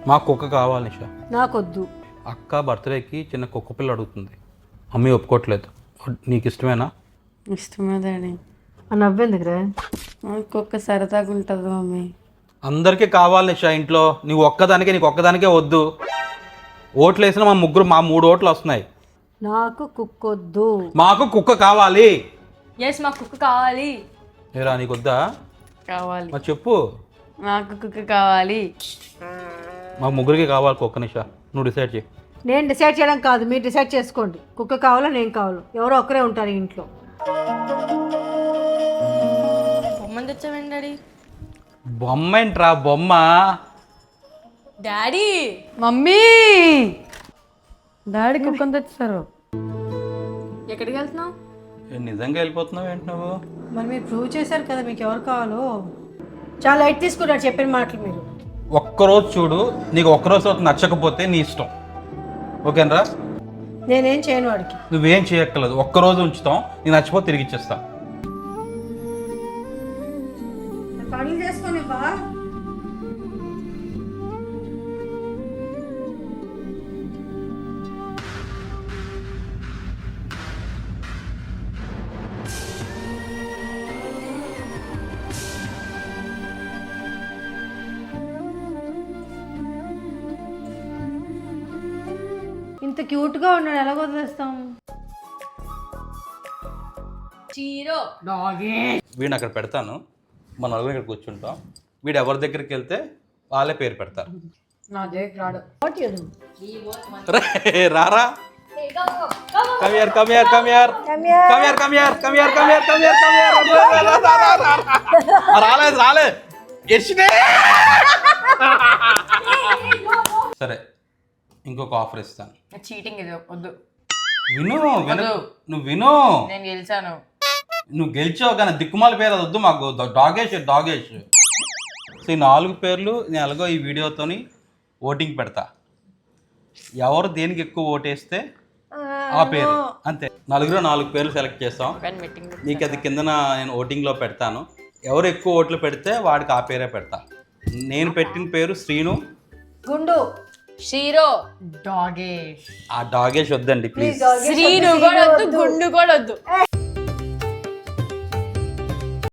మాకు కుక్క కావాలి నిషా. నాకొద్దు. అక్క బర్త్డేకి చిన్న కుక్క పిల్ల అడుగుతుంది, మమ్మీ ఒప్పుకోవట్లేదు. నీకు ఇష్టమేనా? ఇష్టమే డాడీ. అని నవ్వెందుకురా? ఒక్కొక్క సరదాగా ఉంటుంది మమ్మీ. అందరికీ కావాలి నిషా ఇంట్లో, నీకు ఒక్కదానికే వద్దు. ఓట్లు వేసినా మా 3 ఓట్లు వస్తున్నాయి. నాకు కుక్కొద్దు. మాకు కుక్క కావాలి. ఎస్ మాకు కుక్క కావాలి. ఏరా నీకు వద్దా? కావాలి. మరి చెప్పు. నాకు కుక్క కావాలి. మా ముగ్గురికి కావాలి కుక్క నిషా, నువ్వు డిసైడ్ చేయి. నేను డిసైడ్ చేయడం కాదు, మీరు డిసైడ్ చేసుకోండి. కుక్క కావాలో నేను కావాలో, ఎవరో ఒకరే ఉంటారు ఈ ఇంట్లో. బొమ్మను తెచ్చావేంటి డాడీ? బొమ్మ ఏంట్రా బొమ్మ? డాడీ మమ్మీ డాడీ కుక్కని తెచ్చారు. ఎక్కడికి వెళ్తున్నావు? నిజంగా వెళ్ళిపోతున్నావు ఏంటి నువ్వు? మరి మీరు ప్రూవ్ చేశారు కదా మీకు ఎవరు కావాలో. చాలా లైట్ తీసుకున్నారు చెప్పిన మాటలు మీరు. ఒక్కరోజు చూడు, నీకు ఒక్కరోజు తర్వాత నచ్చకపోతే నీ ఇష్టం, ఓకేనరా? నేనేం చేయను వాడికి. నువ్వేం చేయక్కర్లేదు, ఒక్కరోజు ఉంచుతాం, నీకు నచ్చిపోతే తిరిగి ఇచ్చేస్తాం. పనులు చేసుకొని బా. ఇంత క్యూట్ గా ఉన్నాడు, ఎలా వదిలేస్తాం? చీరో వీడిని అక్కడ పెడతాను, మన నలుగురు ఇక్కడ కూర్చుంటాం. వీడు ఎవరి దగ్గరికి వెళ్తే వాళ్ళే పేరు పెడతారు. నా దగ్గర రాడు. రారా, కమియార్ కమియార్ కమియార్ కమియార్ కమియార్ కమియార్ కమియార్ కమియార్ కమియార్. రాలేదు ఎస్నే. సరే, ఇంకొక ఆఫర్ ఇస్తాను. చీటింగ్ ఇది వద్దు. నువ్వు విను. నేను గెలిచాను. నువ్వు గెలిచావు కానీ దిక్కుమాల పేరు అది వద్దు మాకు. డాగేష్. సో ఈ 4 పేర్లు నేను ఎలాగో ఈ వీడియోతోని ఓటింగ్ పెడతా. ఎవరు దేనికి ఎక్కువ ఓటేస్తే ఆ పేరు, అంతే. 4 పేర్లు సెలెక్ట్ చేస్తాం. నీకు అది కిందన నేను ఓటింగ్లో పెడతాను. ఎవరు ఎక్కువ ఓట్లు పెడితే వాడికి ఆ పేరే పెడతా. నేను పెట్టిన పేరు శ్రీను. గుండు. షీరో. డాగేష్. ఆ డాగేష్ వద్దండి ప్లీజ్. శ్రీను కూడా వద్దు, గుండు కూడా వద్దు.